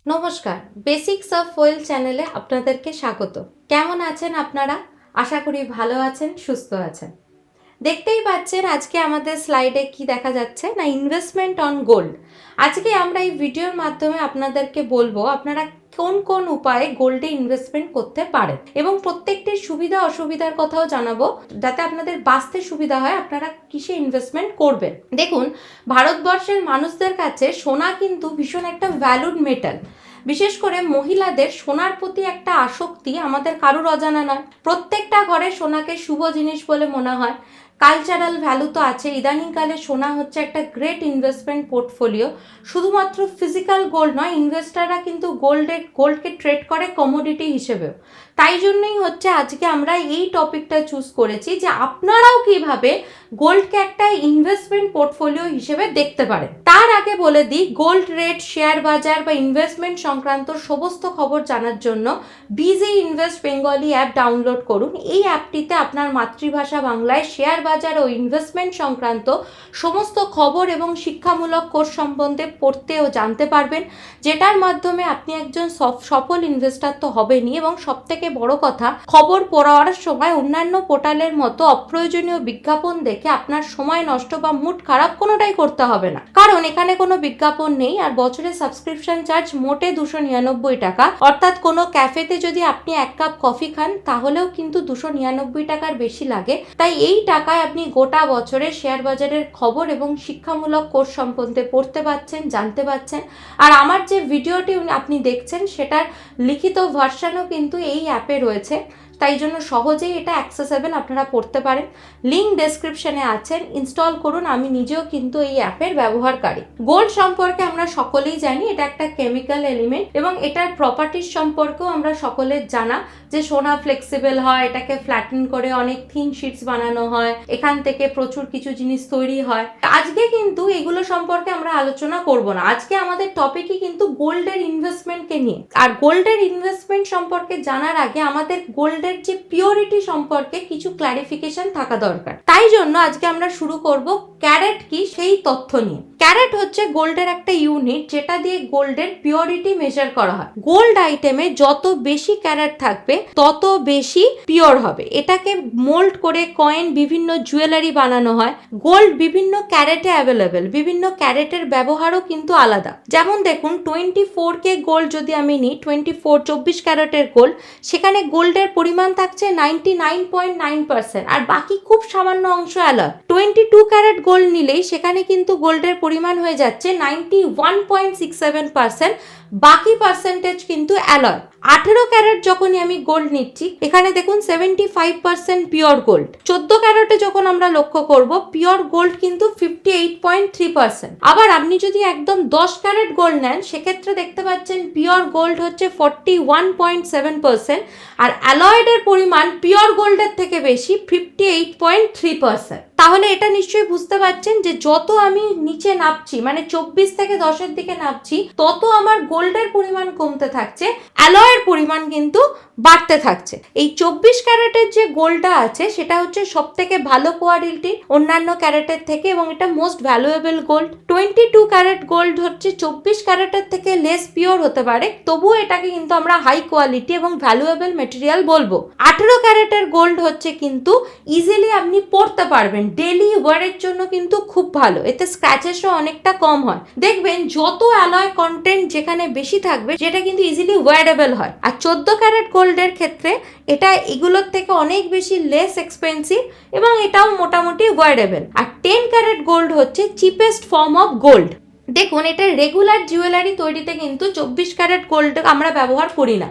নমস্কার, basics of well চ্যানেলে আপনাদেরকে স্বাগত। কেমন আছেন আপনারা? আশা করি ভালো আছেন, সুস্থ আছেন। দেখতেই পাচ্ছেন আজকে আমাদের স্লাইডে কি দেখা যাচ্ছে না, ইনভেস্টমেন্ট অন গোল্ড। আজকে আমরা এই ভিডিওর মাধ্যমে আপনাদেরকে বলবো আপনারা কোন কোন উপায়ে গোল্ডে ইনভেস্টমেন্ট করতে পারেন এবং প্রত্যেকটির সুবিধা অসুবিধার কথাও জানাবো, যাতে আপনাদের বাঁচতে সুবিধা হয় আপনারা কিসে ইনভেস্টমেন্ট করবেন। দেখুন, ভারতবর্ষের মানুষদের কাছে সোনা কিন্তু ভীষণ একটা ভ্যালুড মেটাল। বিশেষ করে মহিলাদের সোনার প্রতি একটা আসক্তি আমাদের কারুর অজানা নয়। প্রত্যেকটা ঘরে সোনাকে শুভ জিনিস বলে মনে হয়। কালচারাল ভ্যালু তো আছে। ইদানিংকালে সোনা হচ্ছে একটা গ্রেট ইনভেস্টমেন্ট পোর্টফোলিও। শুধুমাত্র ফিজিক্যাল গোল্ড নয়, ইনভেস্টাররা কিন্তু গোল্ডকে ট্রেড করে কমোডিটি হিসেবেও। তাই জন্যই হচ্ছে আজকে আমরা এই টপিকটা চুজ করেছি যে আপনারাও কিভাবে গোল্ডকে একটা ইনভেস্টমেন্ট পোর্টফোলিও হিসেবে দেখতে পারেন। তার আগে বলে দিই, গোল্ড রেট, শেয়ার বাজার বা ইনভেস্টমেন্ট সংক্রান্ত সমস্ত খবর জানার জন্য busy invest Bengali app download করুন। এই অ্যাপটিতে আপনার মাতৃভাষা বাংলায় শেয়ার বাজার ও ইনভেস্টমেন্ট সংক্রান্ত সমস্ত খবর এবং শিক্ষামূলক কোর্স সম্বন্ধে পড়তে ও জানতে পারবেন, যেটার মাধ্যমে আপনি একজন সফল ইনভেস্টার তো হবেনই, এবং সবথেকে বড় কথা, খবর পড়ার সময় অন্যান্য পোর্টালের মতো অপ্রয়োজনীয় বিজ্ঞাপন দেখে আপনার সময় নষ্ট বা মুড খারাপ কোনোটাই করতে হবে না, কারণ এখানে কোনো বিজ্ঞাপন নেই। আর বছরের সাবস্ক্রিপশন চার্জ মোটে 299 টাকা, অর্থাৎ কোনো ক্যাফেতে যদি আপনি এক কাপ কফি খান তাহলেও কিন্তু 299 টাকার বেশি লাগে। তাই এই টাকায় আপনি গোটা বছরে শেয়ার বাজারের খবর এবং শিক্ষামূলক কোর্স সম্বন্ধে পড়তে পাচ্ছেন, জানতে পাচ্ছেন। আর আমার যে ভিডিওটি আপনি দেখছেন সেটার লিখিত ভার্সানও কিন্তু এই অ্যাপে রয়েছে, তাই জন্য সহজেই এটা অ্যাক্সেসেবল, আপনারা পড়তে পারেন। লিঙ্ক ডেসক্রিপশনে আছেন, ইনস্টল করুন। আমি নিজেও কিন্তু এই অ্যাপের ব্যবহারকারী। গোল্ড সম্পর্কে আমরা সকলেই জানি এটা একটা কেমিক্যাল এলিমেন্ট, এবং এটার প্রপার্টিস সম্পর্কেও আমরা সকলের জানা যে সোনা ফ্লেক্সিবল হয়, এটাকে ফ্ল্যাটেন করে অনেক থিন শিটস বানানো হয়, এখান থেকে প্রচুর কিছু জিনিস তৈরি হয়। আজকে কিন্তু এগুলো সম্পর্কে আমরা আলোচনা করব না। আজকে আমাদের টপিকই কিন্তু গোল্ডের ইনভেস্টমেন্টকে নিয়ে। আর গোল্ডের ইনভেস্টমেন্ট সম্পর্কে জানার আগে আমাদের গোল্ডের যে পিওরিটি সম্পর্কে কিছু ক্ল্যারিফিকেশন থাকা দরকার। তাই জন্য আজকে আমরা শুরু করব ক্যারেট কি সেই তথ্য নিয়ে। ক্যারেট হচ্ছে গোল্ডের একটা ইউনিট, যেটা দিয়ে গোল্ডের পিওরিটি মেজার করা হয়। গোল্ড আইটেমে যত বেশি ক্যারেট থাকবে তত বেশি পিওর হবে। এটাকে মোল্ড করে কয়েন, বিভিন্ন জুয়েলারি বানানো হয়। গোল্ড বিভিন্ন ক্যারেটে অ্যাভেলেবেল, বিভিন্ন ক্যারেটের ব্যবহারও কিন্তু আলাদা। যেমন দেখুন, 24K গোল্ড যদি আমি নিই, 24 ক্যারেটের গোল্ড, সেখানে গোল্ডের পরিমাণ থাকছে 99.9%, আর বাকি খুব সামান্য অংশ অ্যালয়। 22 ক্যারেট গোল্ড নিলেই সেখানে কিন্তু গোল্ডের পরিমাণ হয়ে যাচ্ছে 91.67%, বাকি পার্সেন্টেজ কিন্তু অ্যালয়। 18 ক্যারেট যখনই আমি গোল্ড নিচ্ছি, এখানে দেখুন 75% পিওর গোল্ড। 14 ক্যারেটে যখন আমরা লক্ষ্য করব, পিওর গোল্ড কিন্তু 58.3%। আবার আপনি যদি একদম 10 ক্যারেট গোল্ড নেন, সেক্ষেত্রে দেখতে পাচ্ছেন পিওর গোল্ড হচ্ছে 41.7%, আর অ্যালয়েডের পরিমাণ পিওর গোল্ডের থেকে বেশি, 58.3%। তাহলে এটা নিশ্চয়ই বুঝতে পারছেন যে যত আমি নিচে নামছি, মানে 24 থেকে 10-এর দিকে নামছি, তত আমার গোল্ডের পরিমাণ কমতে থাকছে, অ্যালয়ের পরিমাণ কিন্তু বাড়তে থাকছে। এই 24 ক্যারেটের যে গোল্ডটা আছে সেটা হচ্ছে সব থেকে ভালো কোয়ালিটি অন্যান্য ক্যারেটের থেকে, এবং এটা most valuable gold. 22 carat gold হচ্ছে 24 ক্যারেটের থেকে লেস পিওর হতে পারে, তবুও এটাকে কিন্তু আমরা হাই কোয়ালিটি এবং ভ্যালুয়েবল মেটেরিয়াল বলবো। 18 ক্যারেটের গোল্ড হচ্ছে কিন্তু ইজিলি আপনি পড়তে পারবেন, ডেলি ওয়ারের জন্য কিন্তু খুব ভালো, এতে স্ক্র্যাচেসও অনেকটা কম হয়। দেখবেন যত অ্যালয় কন্টেন্ট যেখানে বেশি থাকবে, যেটা কিন্তু ইজিলি ওয়ারেবল হয়। আর 14 ক্যারেট গোল্ডের ক্ষেত্রে এটা এগুলোর থেকে অনেক বেশি লেস এক্সপেন্সিভ, এবং এটাও মোটামুটি ওয়ারেবল। আর 10 ক্যারেট গোল্ড হচ্ছে চিপেস্ট ফর্ম অফ গোল্ড। দেখুন, এটা রেগুলার জুয়েলারি তৈরিতে কিন্তু 24 ক্যারেট গোল্ড আমরা ব্যবহার করি না।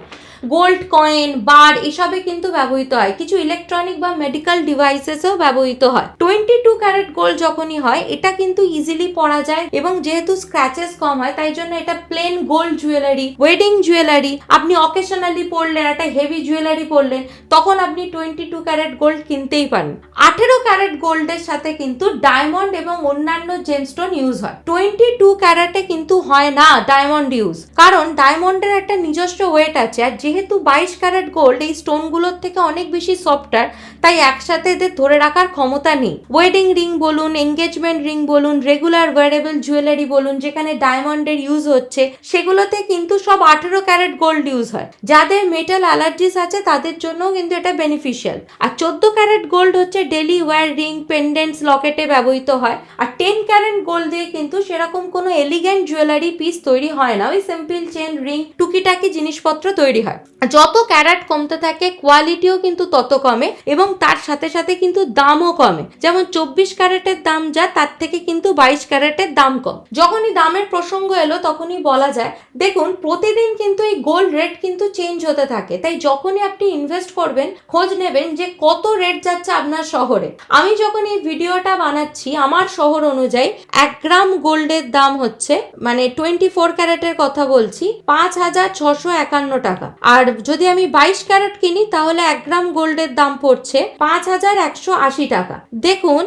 গোল্ড কয়েন, বার এসবে কিন্তু ব্যবহৃত হয়, কিছু ইলেকট্রনিক বা মেডিকেল ডিভাইসেসেও ব্যবহৃত হয়। 22 ক্যারেট গোল্ড যখনই হয়, এটা কিন্তু ইজিলি পরা যায়, এবং যেহেতু স্ক্র্যাচেস কম হয়, তাই জন্য এটা plain gold jewellery, wedding jewellery, আপনি অকেশনালি পরলেন, একটা হেভি জুয়েলারি পরলেন, তখন আপনি 22 ক্যারেট গোল্ড কিনতেই পারেন। 18 ক্যারেট গোল্ডের সাথে কিন্তু ডায়মন্ড এবং অন্যান্য জেমস্টোন ইউজ হয়। 22 ক্যারেটে কিন্তু হয় না ডায়মন্ড ইউজ, কারণ ডায়মন্ডের একটা নিজস্ব ওয়েট আছে, আর যেহেতু 22 ক্যারেট গোল্ড এই স্টোনগুলোর থেকে অনেক বেশি সফটার, তাই একসাথে এদের ধরে রাখার ক্ষমতা নেই। ওয়েডিং রিং বলুন, এঙ্গেজমেন্ট রিং বলুন, রেগুলার ওয়ারেবল জুয়েলারি বলুন, যেখানে ডায়মন্ডের ইউজ হচ্ছে, সেগুলোতে কিন্তু সব 18 ক্যারেট গোল্ড ইউজ হয়। যাদের মেটাল অ্যালার্জিস আছে তাদের জন্য কিন্তু এটা বেনিফিশিয়াল। আর 14 ক্যারেট গোল্ড হচ্ছে ডেলি ওয়্যার রিং, পেন্ডেন্টস, লকেটে ব্যবহৃত হয়। আর 10 ক্যারেট গোল্ড দিয়ে কিন্তু সেরকম কোনো এলিগেন্ট জুয়েলারি পিস তৈরি হয় না, ওই সিম্পল চেন, রিং, টুকিটাকি জিনিসপত্র তৈরি হয়। যত ক্যারেট কমতে থাকে কোয়ালিটিও কিন্তু তত কমে এবং তার সাথে সাথে কিন্তু দামও কমে। যেমন 24 ক্যারেটের দাম যা, তার থেকে কিন্তু 22 ক্যারেটের দাম কম। যখনই দামের প্রসঙ্গ এলো তখনই বলা যায়, দেখুন প্রতিদিন কিন্তু এই গোল্ড রেট কিন্তু চেঞ্জ হতে থাকে, তাই যখনই আপনি ইনভেস্ট করবেন খোঁজ নেবেন যে কত রেট যাচ্ছে আপনার শহরে। আমি যখন এই ভিডিওটা বানাচ্ছি আমার শহর অনুযায়ী 1 গ্রাম গোল্ডের দাম হচ্ছে, মানে 24 ক্যারেটের কথা বলছি, 5,651 টাকা। আর যদি আমি 22 ক্যারেট কিনি তাহলে 1 গ্রাম গোল্ডের দাম পড়ছে 5,180 টাকা। দেখুন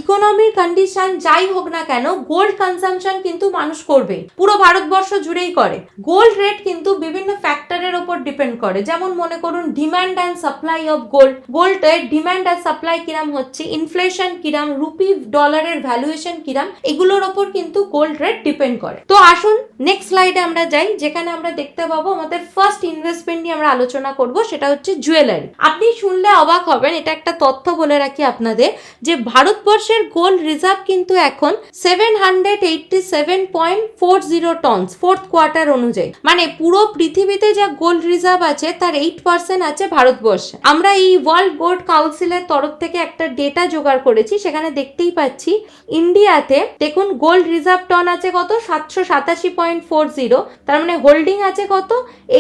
ইকোনমির কন্ডিশন যাই হোক না কেন, গোল্ড কনজাম্পশন কিন্তু মানুষ করবে, পুরো ভারতবর্ষ জুড়েই করে। গোল্ড রেট কিন্তু বিভিন্ন ফ্যাক্টরের উপর ডিপেন্ড করে, যেমন মনে করুন demand and supply of gold, গোল্ডের ডিমান্ড আর সাপ্লাই কিরাম হচ্ছে, ইনফ্লেশন কিরাম, রুপি ডলারের ভ্যালুয়েশন কিরাম, এগুলোর ওপর কিন্তু গোল্ড রেট ডিপেন্ড করে। তো আসুন নেক্সট স্লাইডে আমরা যাই, যেখানে আমরা দেখতে পাবো আমাদের ফার্স্ট ইনভেস্টমেন্ট নিয়ে আমরা আলোচনা করব, সেটা হচ্ছে জুয়েলারি। আপনি শুনলে অবাক হবেন, এটা একটা তথ্য বলে রাখি আপনাদের, যে ভারতবর্ষের গোল্ড রিজার্ভ কিন্তু এখন 787.40 টনস ফোর্থ কোয়ার্টার অনুযায়ী, মানে পুরো পৃথিবীতে যা গোল্ড রিজার্ভ আছে তার 8% আছে ভারতবর্ষে। আমরা এই ওয়ার্ল্ড গোল্ড কাউন্সিলের তরফ থেকে একটা ডেটা জোগাড় করেছি, সেখানে দেখতেই পাচ্ছি ইন্ডিয়াতে দেখুন গোল্ড রিজার্ভ টন আছে কত, 787.40, তার মানে হোল্ডিং আছে কত,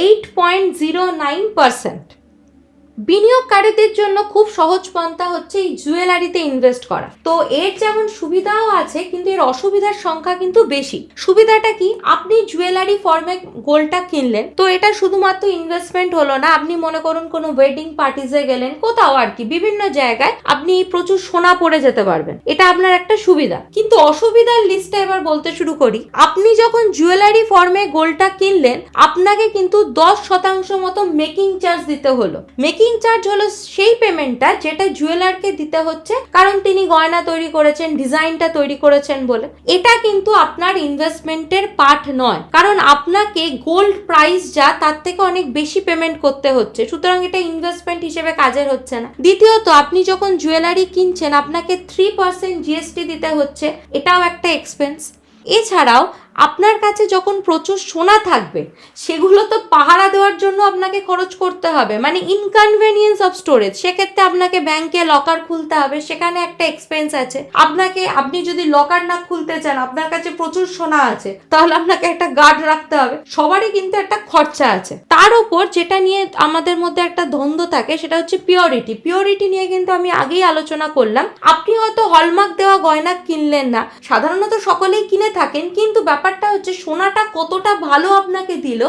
8.09%। বিনিয়োগকারীদের জন্য খুব সহজ পন্থা হচ্ছে এই জুয়েলারিতে ইনভেস্ট করা। তো এর যেমন সুবিধাও আছে, কিন্তু এর অসুবিধার সংখ্যা কিন্তু বেশি। সুবিধাটা কি, আপনি জুয়েলারি ফর্মে গোল্ডটা কিনলেন, তো এটা শুধুমাত্র ইনভেস্টমেন্ট হলো না, আপনি মনে করুন কোনো ওয়েডিং পার্টিজে গেলেন, কোথাও আর কি বিভিন্ন জায়গায় আপনি প্রচুর সোনা পরে যেতে পারবেন, এটা আপনার একটা সুবিধা। কিন্তু অসুবিধার লিস্টটা এবার বলতে শুরু করি। আপনি যখন জুয়েলারি ফর্মে গোল্ডটা কিনলেন, আপনাকে কিন্তু 10% মতো মেকিং চার্জ দিতে হলো। মেকিং চার্জ হলো সেই পেমেন্টটা যেটা জুয়েলারকে দিতে হচ্ছে, কারণ তিনি গয়না তৈরি করেছেন, ডিজাইনটা তৈরি করেছেন বলে। এটা কিন্তু আপনার ইনভেস্টমেন্টের পার্ট নয়, কারণ আপনাকে গোল্ড প্রাইস যা তার থেকে অনেক বেশি পেমেন্ট করতে হচ্ছে, সুতরাং এটা ইনভেস্টমেন্ট হিসেবে কাজের হচ্ছে না। দ্বিতীয়ত, আপনি যখন জুয়েলারি কিনছেন আপনাকে 3% জিএসটি দিতে হচ্ছে, এটাও একটা এক্সপেন্স। এছাড়াও আপনার কাছে যখন প্রচুর সোনা থাকবে, সেগুলো তো পাহারা দেওয়ার জন্য আপনাকে খরচ করতে হবে, মানে ইনকনভেনিয়েন্স অফ স্টোরেজ। সেক্ষেত্রে আপনাকে ব্যাংকে লকার খুলতে হবে, সেখানে একটা এক্সপেন্স আছে। আপনি যদি লকার না খুলতে চান, আপনার কাছে প্রচুর সোনা আছে, তাহলে আপনাকে একটা গার্ড রাখতে হবে। সবারই কিন্তু একটা খরচা আছে। তার উপর যেটা নিয়ে আমাদের মধ্যে একটা দ্বন্দ্ব থাকে, সেটা হচ্ছে পিওরিটি। পিওরিটি নিয়ে কিন্তু আমি আগেই আলোচনা করলাম। আপনি হয়তো হলমার্ক দেওয়া গয়না কিনলেন না, সাধারণত সকলেই কিনে থাকেন, কিন্তু ব্যাপারটা হচ্ছে সোনাটা কতটা ভালো আপনাকে দিল,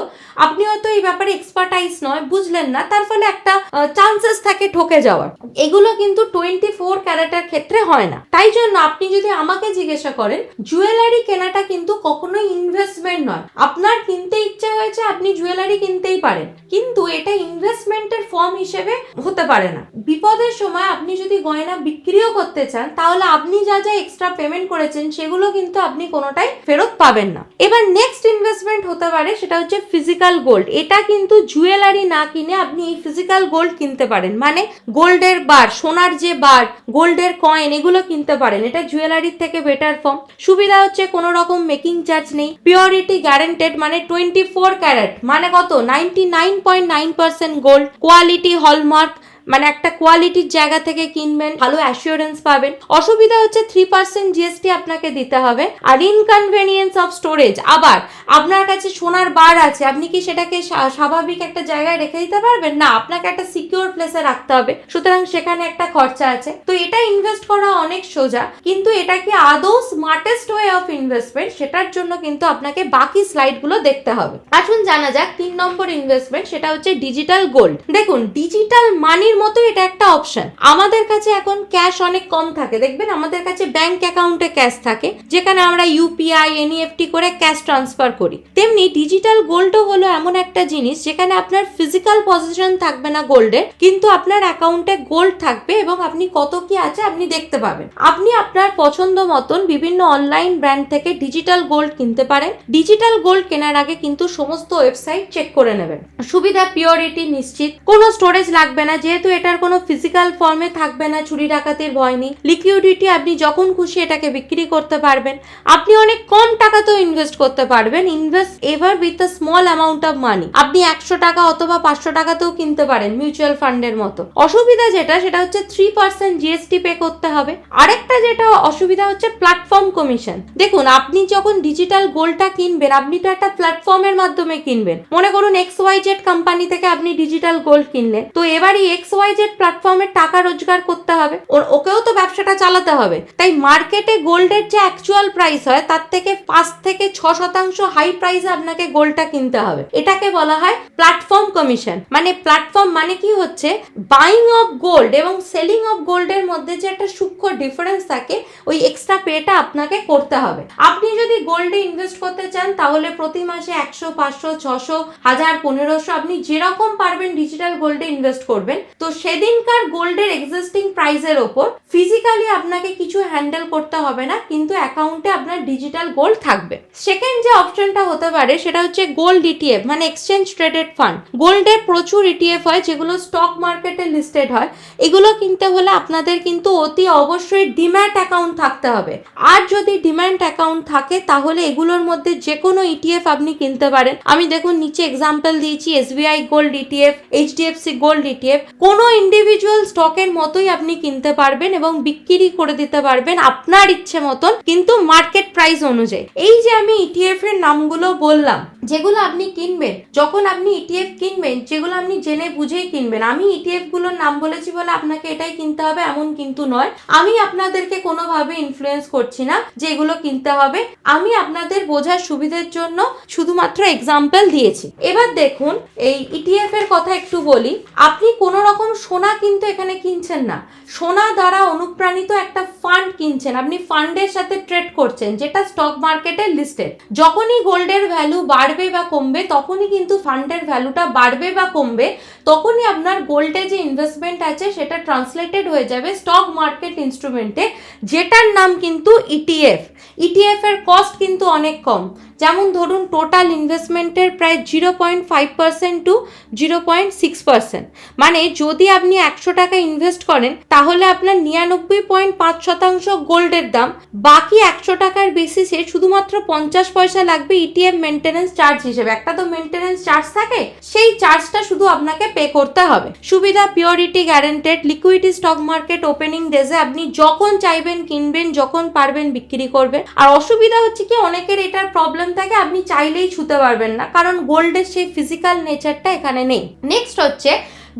আপনি হয়তো এই ব্যাপারে এক্সপার্টাইজ নয়, বুঝলেন না, তার ফলে একটা চান্সেস থাকে ঠকে যাওয়ার। এগুলো কিন্তু 24 ক্যারেটের ক্ষেত্রে হয় না। তাই জন্য আপনি যদি আমাকে জিজ্ঞাসা করেন, জুয়েলারি কেনাটা কিন্তু কখনোই ইনভেস্টমেন্ট নয়। আপনার কিনতে ইচ্ছা হয়েছে, আপনি জুয়েলারি কিনতেই পারেন, কিন্তু এটা ইনভেস্টমেন্টের ফর্ম হিসেবে হতে পারে না। বিপদের সময় আপনি যদি গয়না বিক্রিও করতে চান, তাহলে আপনি যা যা এক্সট্রা পেমেন্ট করেছেন সেগুলো কিন্তু আপনি কোনোটাই ফেরত পাবেন না। এবার নেক্সট ইনভেস্টমেন্ট হতে পারে, সেটা হচ্ছে ফিজিক্যাল গোল্ড। এটা কিন্তু জুয়েলারি না কিনে আপনি এই ফিজিক্যাল গোল্ড কিনতে পারেন, মানে গোল্ডের বার, সোনার যে বার, গোল্ডের কয়েন, এগুলো কিনতে পারেন। এটা জুয়েলারির থেকে বেটার ফর্ম। সুবিধা হচ্ছে কোনো রকম মেকিং চার্জ নেই, পিওরিটি গ্যারান্টেড, মানে 24 ক্যারেট, মানে কত, 99.9% গোল্ড, কোয়ালিটি হলমার্ক, মানে একটা কোয়ালিটির জায়গা থেকে কিনবেন, ভালো অ্যাসিওরেন্স পাবেন। অসুবিধা হচ্ছে 3% জিএসটি আপনাকে দিতে হবে। আর ইনকনভেনিয়েন্স অফ স্টোরেজ, আবার আপনার কাছে সোনার বার আছে, আপনি কি সেটাকে স্বাভাবিক একটা জায়গায় রেখে দিতে পারবেন না, আপনাকে একটা সিকিউর প্লেসে রাখতে হবে, সুতরাং সেখানে একটা খরচা আছে। তো এটা ইনভেস্ট করা অনেক সোজা, কিন্তু এটা কি আদৌ স্মার্টেস্ট ওয়ে অফ ইনভেস্টমেন্ট, সেটার জন্য কিন্তু আপনাকে বাকি স্লাইডগুলো দেখতে হবে। আসুন জানা যাক 3 নম্বর ইনভেস্টমেন্ট, সেটা হচ্ছে ডিজিটাল গোল্ড। দেখুন, ডিজিটাল মানির এফডির মতো এটা একটা অপশন। আমাদের কাছে এখন ক্যাশ অনেক কম থাকে, দেখবেন আমাদের কাছে ব্যাংক অ্যাকাউন্টে ক্যাশ থাকে, যেখানে আমরা ইউপিআই এনইএফটি করে ক্যাশ ট্রান্সফার করি। তেমনি ডিজিটাল গোল্ডও হলো এমন একটা জিনিস যেখানে আপনার ফিজিক্যাল পজিশন থাকবে না গোল্ডের, কিন্তু আপনার অ্যাকাউন্টে গোল্ড থাকবে এবং আপনি কত কি আছে আপনি দেখতে পাবেন। আপনি আপনার পছন্দ মতন বিভিন্ন অনলাইন ব্র্যান্ড থেকে ডিজিটাল গোল্ড কিনতে পারেন। ডিজিটাল গোল্ড কেনার আগে কিন্তু সমস্ত ওয়েবসাইট চেক করে নেবেন। সুবিধা পিওরিটি নিশ্চিত, কোনো স্টোরেজ লাগবে না, যেহেতু এটার কোনো ফিজিক্যাল ফর্মে থাকবে না, চুরি ডাকাতির ভয় নেই। লিকুইডিটি, আপনি যখন খুশি এটাকে বিক্রি করতে পারবেন। আপনি অনেক কম টাকাতেও ইনভেস্ট করতে পারবেন। Invest ever with a small amount of money. আপনি 100 টাকা অথবা 500 টাকাতেও কিনতে পারেন মিউচুয়াল ফান্ডের মতো। অসুবিধা যেটা সেটা হচ্ছে 3% জিএসটি পে করতে হবে। আরেকটা যেটা অসুবিধা হচ্ছে প্ল্যাটফর্ম কমিশন। দেখুন, আপনি যখন ডিজিটাল গোল্ডটা কিনবেন, আপনি তো একটা প্ল্যাটফর্মের মাধ্যমে কিনবেন। মনে করুন XYZ কোম্পানি থেকে আপনি ডিজিটাল গোল্ড কিনলেন, তো এবার এই XYZ প্ল্যাটফর্মের টাকা রোজগার করতে হবে, ওকেও তো ব্যবসাটা চালাতে হবে। তাই মার্কেটে গোল্ডের যে অ্যাকচুয়াল প্রাইস হয় তার থেকে 5 থেকে 6% হাই প্রাইসে আপনাকে গোল্ডটা কিনতে হবে। এটাকে বলা হয় প্ল্যাটফর্ম কমিশন। মানে প্ল্যাটফর্ম মানে কি হচ্ছে, বাইং অফ গোল্ড এবং সেলিং অফ গোল্ডের মধ্যে যে একটা সূক্ষ্ম ডিফারেন্স থাকে, ওই এক্সট্রা পেটা আপনাকে করতে হবে। আপনি যদি গোল্ডে ইনভেস্ট করতে চান তাহলে প্রতি মাসে 100, 500, 600, 1000, 1500 আপনি যেরকম পারবেন ডিজিটাল গোল্ডে ইনভেস্ট করবেন। তো সেদিনকার গোল্ডের এক্সিস্টিং প্রাইসের ওপর ফিজিক্যালি আপনাকে কিছু হ্যান্ডেল করতে হবে না, কিন্তু অ্যাকাউন্টে আপনার ডিজিটাল গোল্ড থাকবে। সেকেন্ড যে অপশনটা হতে পারে সেটা হচ্ছে গোল্ড ইটিএফ, মানে এক্সচেঞ্জ ট্রেডেড ফান্ড। গোল্ডের প্রচুর ইটিএফ হয় যেগুলো স্টক মার্কেটে লিস্টেড হয়। এগুলো কিনতে হলে আপনাদের কিন্তু অতি অবশ্যই ডিম্যাট অ্যাকাউন্ট থাকতে হবে। আর যদি ডিম্যাট অ্যাকাউন্ট থাকে তাহলে এগুলোর মধ্যে যে কোনো ইটিএফ আপনি কিনতে পারেন। আমি দেখুন নিচে এক্সাম্পল দিয়েছি, SBI gold ETF, HDFC gold ETF. কোনো ইন্ডিভিজুয়াল স্টকের মতোই আপনি কিনতে পারবেন এবং বিক্রি করে দিতে পারবেন আপনার ইচ্ছে মতন, কিন্তু মার্কেট প্রাইস অনুযায়ী। এই যে আমি ইটিএফ এর নামগুলো বললাম যেগুলো আপনি কিনবেন, যখন আপনি ইটিএফ কিনবেন যেগুলো আপনি জেনে বুঝেই কিনবেন। আমি ইটিএফ গুলোর নাম বলেছি বলে আপনাকে এটাই কিনতে হবে এমন কিন্তু নয়। আমি আপনাদেরকে কোনোভাবে ইনফ্লুয়েন্স করছি না যে এগুলো কিনতে হবে। আমি আপনাদের বোঝার সুবিধার জন্য শুধুমাত্র এক্সাম্পল দিয়েছি। এবার দেখুন, এই ইটিএফ এর কথা একটু বলি। আপনি কোনো রকম সোনা কিন্তু এখানে কিনছেন না, সোনা দ্বারা অনুপ্রাণিত একটা ফান্ড কিনছেন। আপনি ফান্ডের সাথে ট্রেড করছেন যেটা স্টক মার্কেটে লিস্টেড। যখনই গোল্ডের ভ্যালু বাড়বে বা কমবে তখনই কিন্তু ফান্ডের ভ্যালুটা বাড়বে বা কমবে, তখনই আপনার গোল্ডে যে ইনভেস্টমেন্ট আছে সেটা ট্রান্সলেটেড হয়ে যাবে স্টক মার্কেট ইনস্ট্রুমেন্টে, যেটার নাম কিন্তু ইটিএফ। ইটিএফ এর কস্ট কিন্তু অনেক কম। যেমন ধরুন, টোটাল ইনভেস্টমেন্টের প্রায় 0.5% টু 0.6%। মানে যদি আপনি 100 টাকা ইনভেস্ট করেন তাহলে আপনার 99.5% গোল্ডের দাম, বাকি 100 টাকার বেসিসে শুধুমাত্র 50 পয়সা লাগবে ইটিএফ মেনটেনেন্স চার্জ হিসেবে। একটা তো মেনটেনেন্স চার্জ থাকে, সেই চার্জটা শুধু আপনাকে পে করতে হবে। সুবিধা purity guaranteed, liquidity stock market opening ডেজে আপনি যখন চাইবেন কিনবেন, যখন পারবেন বিক্রি করবেন। আর অসুবিধা হচ্ছে কি, অনেকের এটার প্রবলেম থাকে, আপনি চাইলেই ছুতে পারবেন না, কারণ গোল্ডের সেই ফিজিক্যাল নেচারটা এখানে নেই। নেক্সট হচ্ছে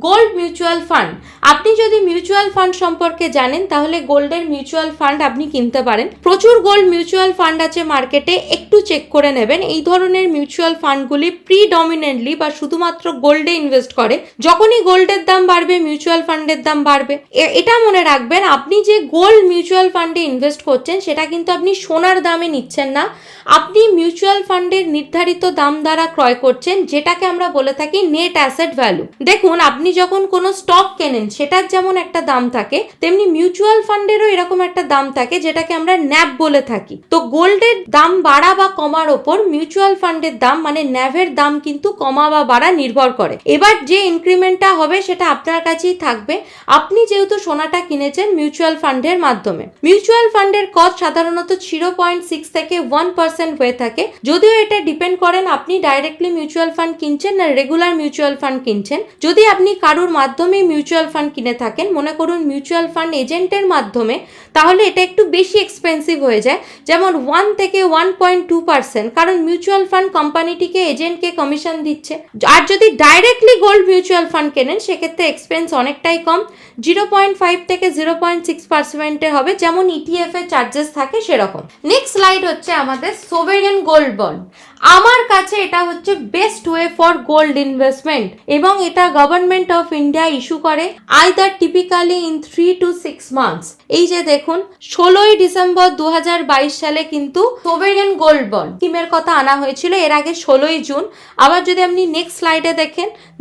গোল্ড মিউচুয়াল ফান্ড। আপনি যদি মিউচুয়াল ফান্ড সম্পর্কে জানেন তাহলে গোল্ডের মিউচুয়াল ফান্ড আপনি কিনতে পারেন। প্রচুর গোল্ড মিউচুয়াল ফান্ড আছে মার্কেটে, একটু চেক করে নেবেন। এই ধরনের মিউচুয়াল ফান্ডগুলি প্রিডমিনেন্টলি বা শুধুমাত্র গোল্ডে ইনভেস্ট করে। যখনই গোল্ডের দাম বাড়বে মিউচুয়াল ফান্ডের দাম বাড়বে। এটা মনে রাখবেন, আপনি যে গোল্ড মিউচুয়াল ফান্ডে ইনভেস্ট করছেন সেটা কিন্তু আপনি সোনার দামে নিচ্ছেন না, আপনি মিউচুয়াল ফান্ডের নির্ধারিত দাম দ্বারা ক্রয় করছেন, যেটাকে আমরা বলে থাকি নেট অ্যাসেট ভ্যালু। দেখুন, আপনি যখন কোনো স্টক কেনেন সেটার যেমন একটা দাম থাকে, তেমনি মিউচুয়াল ফান্ডেরও এরকম একটা দাম থাকে যেটাকে আমরা ন্যাভ বলে থাকি। তো গোল্ডের দাম বাড়া বা কমার ওপর মিউচুয়াল ফান্ডের দাম মানে ন্যাভের দাম কিন্তু কমা বা বাড়া নির্ভর করে। এবার যে ইনক্রিমেন্টটা হবে সেটা আপনার কাছেই থাকবে, আপনি যেহেতু সোনাটা কিনেছেন মিউচুয়াল ফান্ডের মাধ্যমে। মিউচুয়াল ফান্ডের কস্ট সাধারণত 0.6 থেকে 1% হয়ে থাকে। যদিও এটা ডিপেন্ড করেন আপনি ডাইরেক্টলি মিউচুয়াল ফান্ড কিনছেন না রেগুলার মিউচুয়াল ফান্ড কিনছেন। যদি আপনি কারুর মাধ্যমে মিউচুয়াল ফান্ড কিনে থাকেন, মনে করুন মিউচুয়াল ফান্ড এজেন্টের মাধ্যমে, তাহলে এটা একটু বেশি এক্সপেন্সিভ হয়ে যায়, যেমন 1 থেকে 1.2%, কারণ মিউচুয়াল ফান্ড কোম্পানিটিকে এজেন্টকে কমিশন দিচ্ছে। আর যদি ডাইরেক্টলি গোল্ড মিউচুয়াল ফান্ড কেনেন সেক্ষেত্রে এক্সপেন্স অনেকটাই কম, 0.5 থেকে 0.6% হবে, যেমন ইটিএফ এর চার্জেস থাকে সেরকম। নেক্সট স্লাইড হচ্ছে আমাদের সোভেরেন গোল্ড বন্ড। আমার কাছে এটা হচ্ছে best way for gold investment, এবং এটা গভর্নমেন্ট অফ ইন্ডিয়া ইস্যু করে either typically in 3 to 6 months. এই যে দেখুন 16ই ডিসেম্বর 2022 সালে কিন্তু সোভেরেন গোল্ড বন্ড স্কিমের কথা আনা হয়েছিল, এর আগে 16ই জুন। আবার যদি আপনি নেক্সট স্লাইডে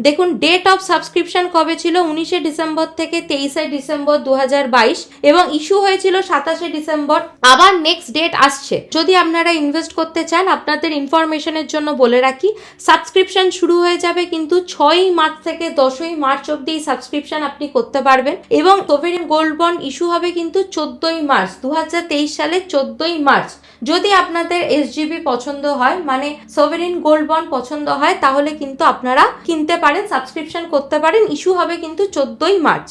দেখুন ডেট অফ সাবস্ক্রিপশন কবে ছিল, 19শে ডিসেম্বর থেকে 23শে ডিসেম্বর 2022, এবং ইস্যু হয়েছিল 27শে ডিসেম্বর। আবার নেক্সট ডেট আসছে। যদি আপনারা ইনভেস্ট করতে চান, আপনাদের ইনফরমেশনের জন্য বলে রাখি, সাবস্ক্রিপশন শুরু হয়ে যাবে কিন্তু 6ই মার্চ থেকে 10ই মার্চ অব্দি সাবস্ক্রিপশন আপনি করতে পারবেন, এবং সোভেরেন গোল্ড বন্ড ইস্যু হবে কিন্তু 14ই মার্চ 2023 সালে 14ই মার্চ। যদি আপনাদের এসজিবি পছন্দ হয়, মানে সোভেরেন গোল্ড বন্ড পছন্দ হয়, তাহলে কিন্তু আপনারা কিনতে পারেন, সাবস্ক্রিপশন করতে পারেন। ইস্যু হবে কিন্তু 14ই মার্চ।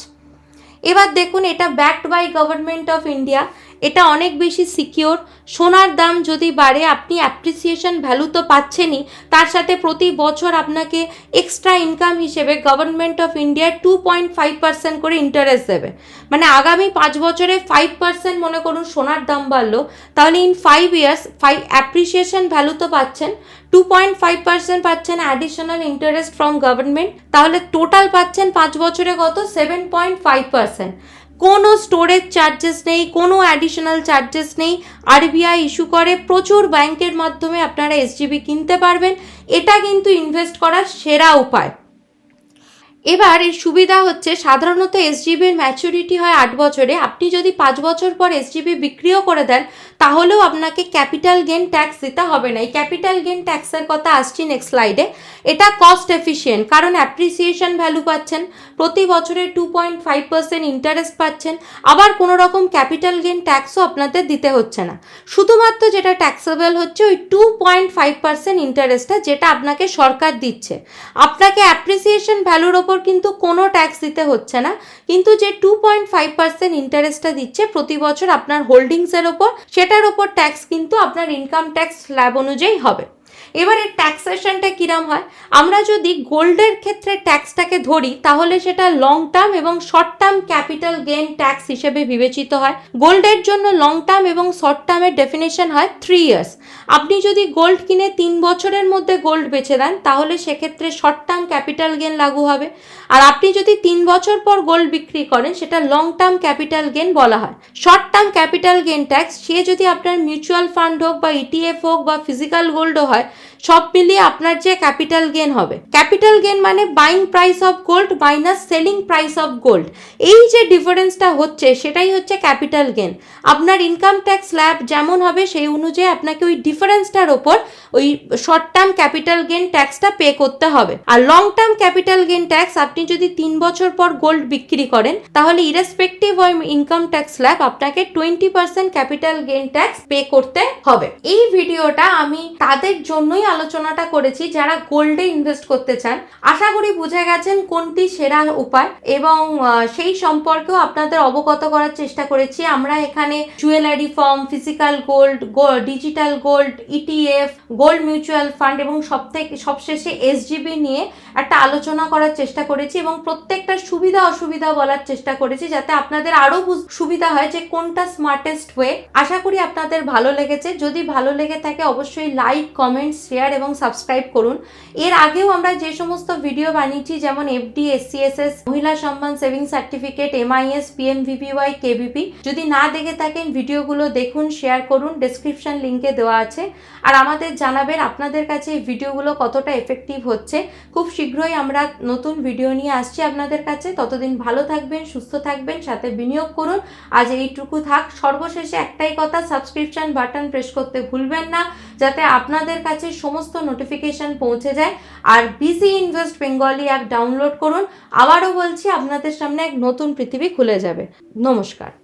এবার দেখুন, এটা backed by government of India, এটা অনেক বেশি সিকিওর। সোনার দাম যদি বাড়ে, আপনি অ্যাপ্রিসিয়েশন ভ্যালু তো পাচ্ছেনই, তার সাথে প্রতি বছর আপনাকে এক্সট্রা ইনকাম হিসেবে গভর্নমেন্ট অফ ইন্ডিয়া 2.5% করে ইন্টারেস্ট দেবে। মানে আগামী 5 বছরে 5% মনে করুন সোনার দাম বাড়লো, তাহলে ইন 5 ইয়ার্স অ্যাপ্রিসিয়েশন ভ্যালু তো পাচ্ছেন, 2.5% পাচ্ছেন অ্যাডিশনাল ইন্টারেস্ট ফ্রম গভর্নমেন্ট, তাহলে টোটাল পাচ্ছেন 5 বছরে কত, 7.5%। কোনো স্টোরেজ চার্জেস নেই, কোনো অ্যাডিশনাল চার্জেস নেই। আরবিআই ইস্যু করে, প্রচুর ব্যাংকের মাধ্যমে আপনারা এসজিবি কিনতে পারবেন। এটা কিন্তু ইনভেস্ট করার সেরা উপায়। এবার এর সুবিধা হচ্ছে, সাধারণত এসজিবির ম্যাচুরিটি হয় 8 বছরে। আপনি যদি 5 বছর পর এসজিবি বিক্রিও করে দেন, তাহলেও আপনাকে ক্যাপিটাল গেন ট্যাক্স দিতে হবে না। এই ক্যাপিটাল গেন ট্যাক্সের কথা আসছি নেক্সট স্লাইডে। এটা কস্ট এফিশিয়েন্ট, কারণ অ্যাপ্রিসিয়েশন ভ্যালু পাচ্ছেন, প্রতি বছরে 2.5% ইন্টারেস্ট পাচ্ছেন, আবার কোনো রকম ক্যাপিটাল গেন ট্যাক্সও আপনাদের দিতে হচ্ছে না। শুধুমাত্র যেটা ট্যাক্সেবল হচ্ছে ওই 2.5% ইন্টারেস্টটা, যেটা আপনাকে সরকার দিচ্ছে। আপনাকে অ্যাপ্রিসিয়েশন ভ্যালুর ওপর কিন্তু কোনো ট্যাক্স দিতে হচ্ছে না, কিন্তু যে 2.5% ইন্টারেস্টটা দিচ্ছে প্রতি বছর আপনার হোল্ডিংসের ওপর, সেটার ওপর ট্যাক্স কিন্তু আপনার ইনকাম ট্যাক্স স্ল্যাব অনুযায়ী হবে। এবারে ট্যাক্সেশনটা কিরম হয়, আমরা যদি গোল্ডের ক্ষেত্রে ট্যাক্সটাকে ধরি, তাহলে সেটা লং টার্ম এবং short term capital gain tax হিসেবে বিবেচিত হয়। গোল্ডের জন্য লং টার্ম এবং শর্ট টার্মের ডেফিনেশন হয় 3 ইয়ার্স। আপনি যদি গোল্ড কিনে 3 বছরের মধ্যে গোল্ড বেচে দেন, তাহলে সেক্ষেত্রে শর্ট টার্ম ক্যাপিটাল গেইন লাগু হবে। আর আপনি যদি 3 বছর পর গোল্ড বিক্রি করেন, সেটা লং টার্ম ক্যাপিটাল গেইন বলা হয়। Short term capital gain tax, সে যদি আপনার মিউচুয়াল ফান্ড হোক বা ইটিএফ হোক বা ফিজিক্যাল গোল্ডও হয়, সব মিলিয়ে আপনার যে ক্যাপিটাল গেইন হবে। ক্যাপিটাল গেইন মানে buying price of gold minus selling price of gold, এই যে ডিফারেন্সটা হচ্ছে সেটাই হচ্ছে ক্যাপিটাল গেইন। আপনার ইনকাম ট্যাক্স স্ল্যাব যেমন হবে সেই অনুযায়ী আপনাকে ওই ডিফারেন্সটার ওপর ওই শর্ট টার্ম ক্যাপিটাল গেইন ট্যাক্সটা পে করতে হবে। আর long term capital gain tax, আপনি যদি 3 বছর পর গোল্ড বিক্রি করেন, তাহলে irrespective of income tax slab আপনাকে 20% ক্যাপিটাল গেইন ট্যাক্স পে করতে হবে। এই ভিডিওটা আমি তাদের জন্যই আলোচনাটা করেছি যারা গোল্ডে ইনভেস্ট করতে চান। আশা করি বুঝে গেছেন কোনটি সেরা উপায়, এবং সেই সম্পর্কেও আপনাদের অবগত করার চেষ্টা করেছি। আমরা এখানে jewellery farm, physical gold, digital gold, ETF, gold mutual fund এবং সবশেষে এসজিবি নিয়ে একটা আলোচনা করার চেষ্টা করেছি, এবং প্রত্যেকটা সুবিধা অসুবিধা বলার চেষ্টা করেছি, যাতে আপনাদের আরো সুবিধা হয় যে কোনটা স্মার্টেস্ট ওয়ে। আশা করি আপনাদের ভালো লেগেছে। যদি ভালো লেগে থাকে অবশ্যই লাইক, কমেন্ট, শেয়ার এবং সাবস্ক্রাইব করুন। এর আগেও আমরা যে সমস্ত ভিডিও বানিয়েছি, যেমন এফডি, এসসিএসএস, মহিলা সম্মান সেভিংস সার্টিফিকেট, এমআইএস, পিএমভিপিওয়াই, কেভিপি, যদি না দেখে থাকেন ভিডিওগুলো দেখুন, শেয়ার করুন, ডেসক্রিপশন লিঙ্কে দেওয়া আছে। আর আমাদের জানাবেন আপনাদের কাছে এই ভিডিওগুলো কতটা এফেক্টিভ হচ্ছে। খুব শীঘ্রই আমরা নতুন ভিডিও নিয়ে আসছি আপনাদের কাছে। ততদিন ভালো থাকবেন, সুস্থ থাকবেন, সাথে বিনিয়োগ করুন। আজ এইটুকু থাক। সর্বশেষে একটাই কথা, সাবস্ক্রিপশন বাটন প্রেস করতে ভুলবেন না, যাতে আপনাদের কাছে সমস্ত নোটিফিকেশন পৌঁছে যায়। আর BG invest Bengali app download করুন। আবারও বলছি, আপনাদের সামনে এক নতুন পৃথিবী খুলে যাবে। নমস্কার।